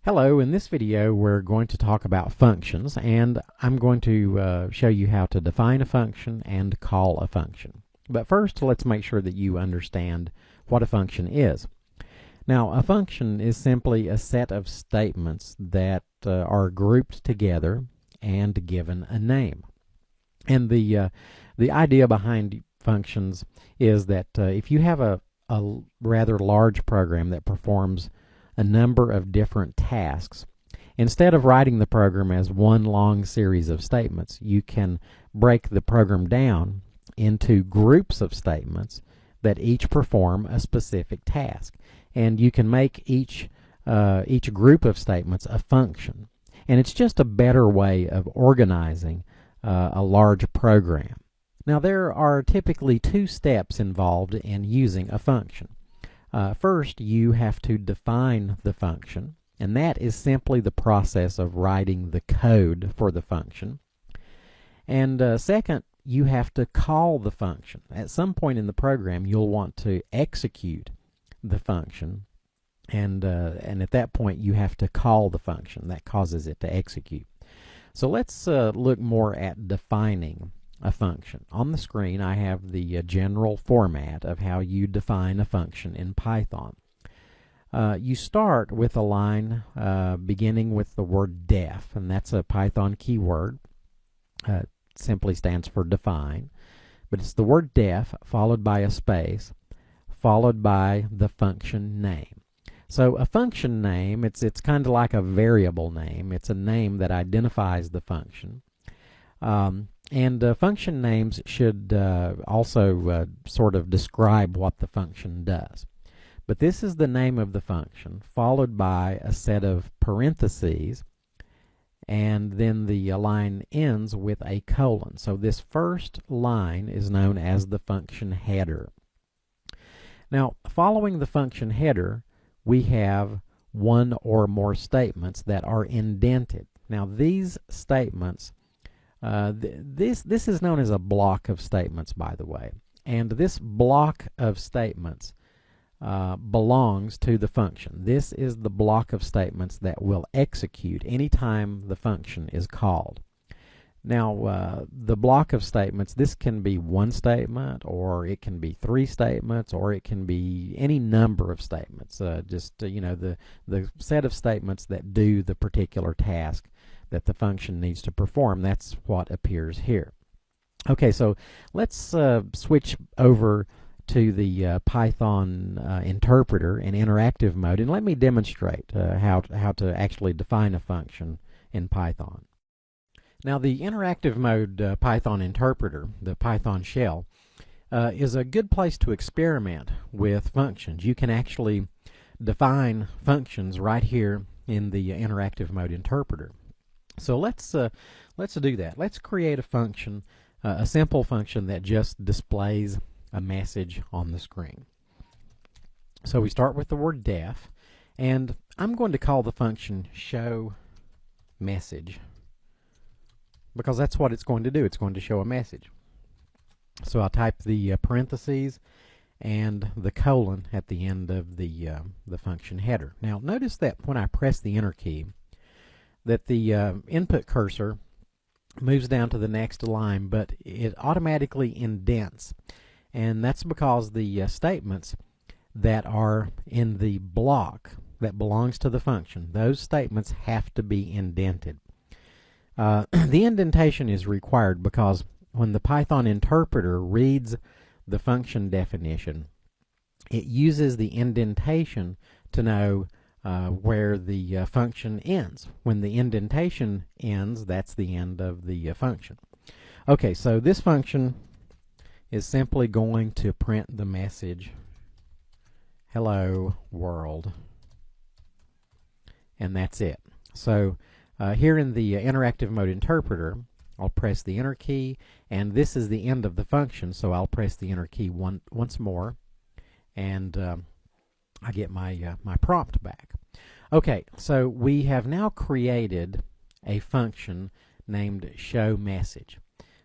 Hello, in this video we're going to talk about functions, and I'm going to show you how to define a function and call a function. But first, let's make sure that you understand what a function is. Now, a function is simply a set of statements that are grouped together and given a name. And the idea behind functions is that if you have a rather large program that performs a number of different tasks, instead of writing the program as one long series of statements, you can break the program down into groups of statements that each perform a specific task, and you can make each group of statements a function. And it's just a better way of organizing a large program. Now, there are typically two steps involved in using a function. First, you have to define the function, and that is simply the process of writing the code for the function. And second, you have to call the function. At some point in the program, you'll want to execute the function, and at that point, you have to call the function. That causes it to execute. So let's look more at defining a function. On the screen I have the general format of how you define a function in Python. You start with a line beginning with the word def, and that's a Python keyword. It simply stands for define, but it's the word def followed by a space followed by the function name. So a function name, it's kind of like a variable name. It's a name that identifies the function. And function names should also sort of describe what the function does. But this is the name of the function, followed by a set of parentheses, and then the line ends with a colon. So this first line is known as the function header. Now, following the function header, we have one or more statements that are indented. Now, these statements this is known as a block of statements, by the way, and this block of statements belongs to the function. This is the block of statements that will execute anytime the function is called. Now, the block of statements, this can be one statement, or it can be three statements, or it can be any number of statements. You know, the set of statements that do the particular task that the function needs to perform. That's what appears here. Okay, so let's switch over to the Python interpreter in interactive mode, and let me demonstrate how to actually define a function in Python. Now, the interactive mode Python interpreter, the Python shell, is a good place to experiment with functions. You can actually define functions right here in the interactive mode interpreter. So let's do that. Let's create a function, a simple function that just displays a message on the screen. So we start with the word def, and I'm going to call the function show message, because that's what it's going to do. It's going to show a message. So I'll type the parentheses and the colon at the end of the function header. Now, notice that when I press the enter key, that the input cursor moves down to the next line, but it automatically indents, and that's because the statements that are in the block that belongs to the function, those statements have to be indented. The indentation is required because when the Python interpreter reads the function definition, it uses the indentation to know where the function ends. When the indentation ends, that's the end of the function. Okay, so this function is simply going to print the message, hello world, and that's it. So here in the interactive mode interpreter, I'll press the enter key, and this is the end of the function, so I'll press the enter key once more, and I get my prompt back. Okay, so we have now created a function named show message.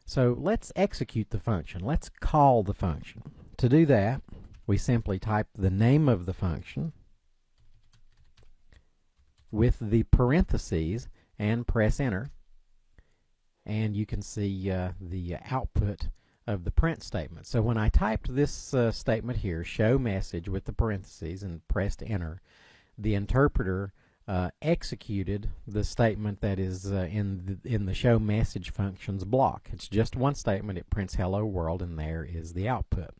So let's execute the function. Let's call the function. To do that, we simply type the name of the function with the parentheses and press enter, and you can see the output of the print statement. So when I typed this statement here, show message with the parentheses, and pressed enter, the interpreter executed the statement that is in the show message functions block. It's just one statement. It prints hello world, and there is the output.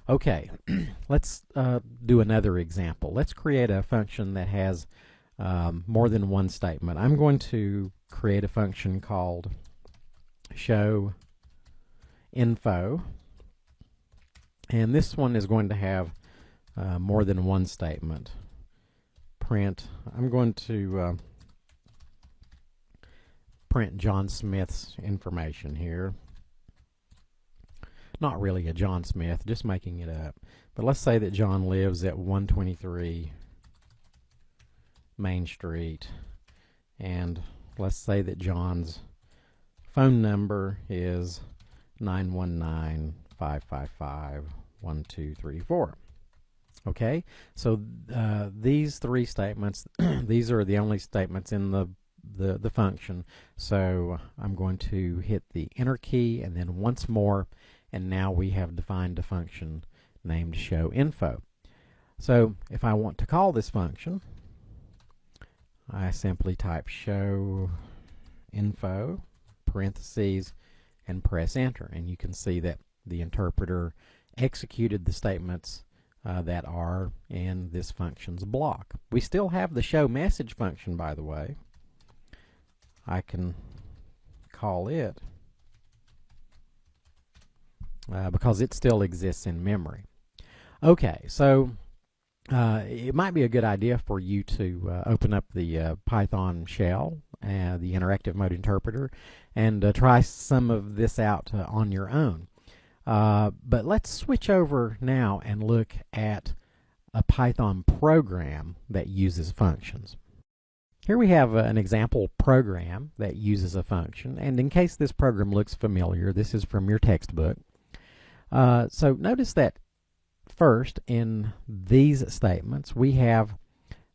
Okay, let's do another example. Let's create a function that has more than one statement. I'm going to create a function called show info, and this one is going to have more than one statement. Print, I'm going to print John Smith's information here. Not really a John Smith, just making it up. But let's say that John lives at 123 Main Street, and let's say that John's phone number is 919-555-1234. Okay, so these three statements, these are the only statements in the function. So I'm going to hit the enter key and then once more, and now we have defined a function named show info. So if I want to call this function, I simply type show info parentheses and press enter, and you can see that the interpreter executed the statements that are in this function's block. We still have the show message function, by the way. I can call it because it still exists in memory. Okay, so it might be a good idea for you to open up the Python shell, the interactive mode interpreter, and try some of this out on your own. But let's switch over now and look at a Python program that uses functions. Here we have an example program that uses a function, and in case this program looks familiar, this is from your textbook. So notice that first in these statements we have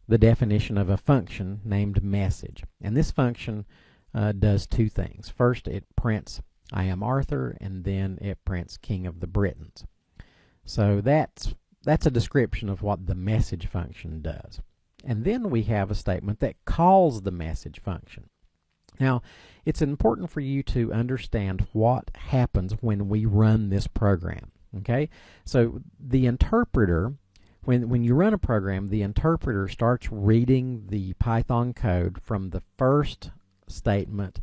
the definition of a function named message, and this function does two things. First, it prints I am Arthur, and then it prints King of the Britons. So that's a description of what the message function does. And then we have a statement that calls the message function. Now, it's important for you to understand what happens when we run this program. Okay, so the interpreter, when you run a program, the interpreter starts reading the Python code from the first statement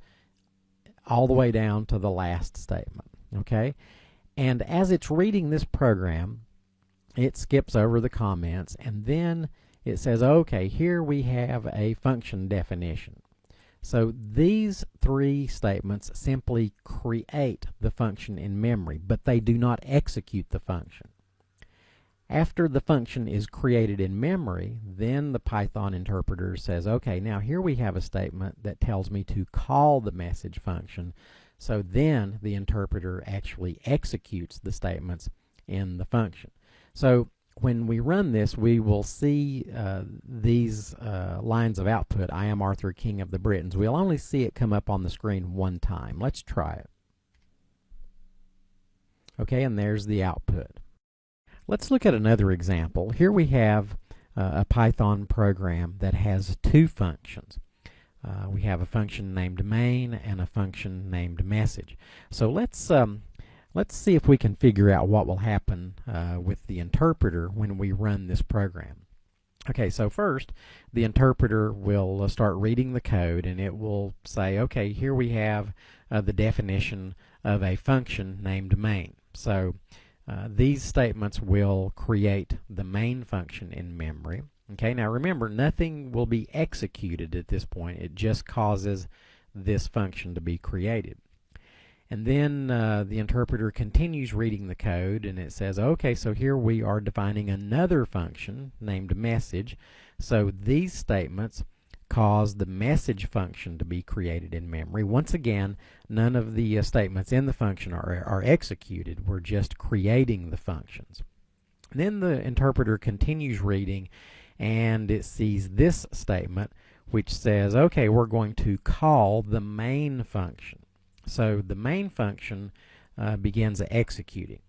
all the way down to the last statement. Okay, and as it's reading this program, it skips over the comments, and then it says, okay, here we have a function definition. So these three statements simply create the function in memory, but they do not execute the function. After the function is created in memory, then the Python interpreter says, okay, now here we have a statement that tells me to call the message function. So then the interpreter actually executes the statements in the function. So when we run this, we will see these lines of output, I am Arthur, King of the Britons. We'll only see it come up on the screen one time. Let's try it. Okay, and there's the output. Let's look at another example. Here we have a Python program that has two functions. We have a function named main and a function named message. So let's see if we can figure out what will happen with the interpreter when we run this program. Okay, so first the interpreter will start reading the code, and it will say, okay, here we have the definition of a function named main. So these statements will create the main function in memory. Okay, now remember, nothing will be executed at this point. It just causes this function to be created. And then the interpreter continues reading the code, and it says, okay, so here we are defining another function named message. So these statements cause the message function to be created in memory. Once again, none of the statements in the function are executed. We're just creating the functions. And then the interpreter continues reading, and it sees this statement, which says, okay, we're going to call the main function. So the main function begins executing.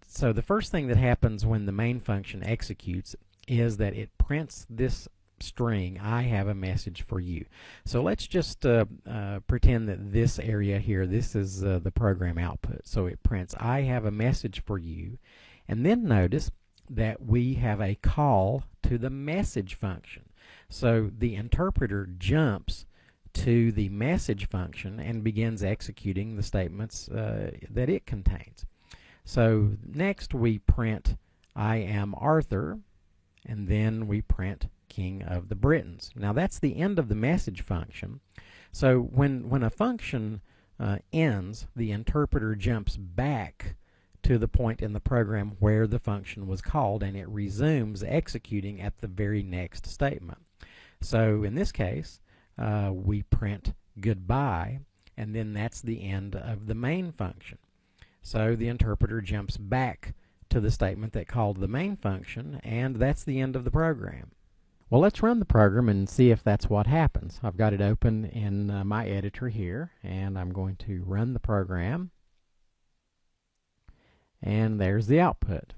So the first thing that happens when the main function executes is that it prints this string, I have a message for you. So let's just pretend that this area here, this is the program output. So it prints, I have a message for you. And then notice that we have a call to the message function. So the interpreter jumps to the message function and begins executing the statements that it contains. So next we print, I am Arthur, and then we print King of the Britons. Now that's the end of the message function. So when a function ends, the interpreter jumps back to the point in the program where the function was called, and it resumes executing at the very next statement. So in this case, we print goodbye, and then that's the end of the main function. So the interpreter jumps back to the statement that called the main function, and that's the end of the program. Well, let's run the program and see if that's what happens. I've got it open in my editor here, and I'm going to run the program. And there's the output.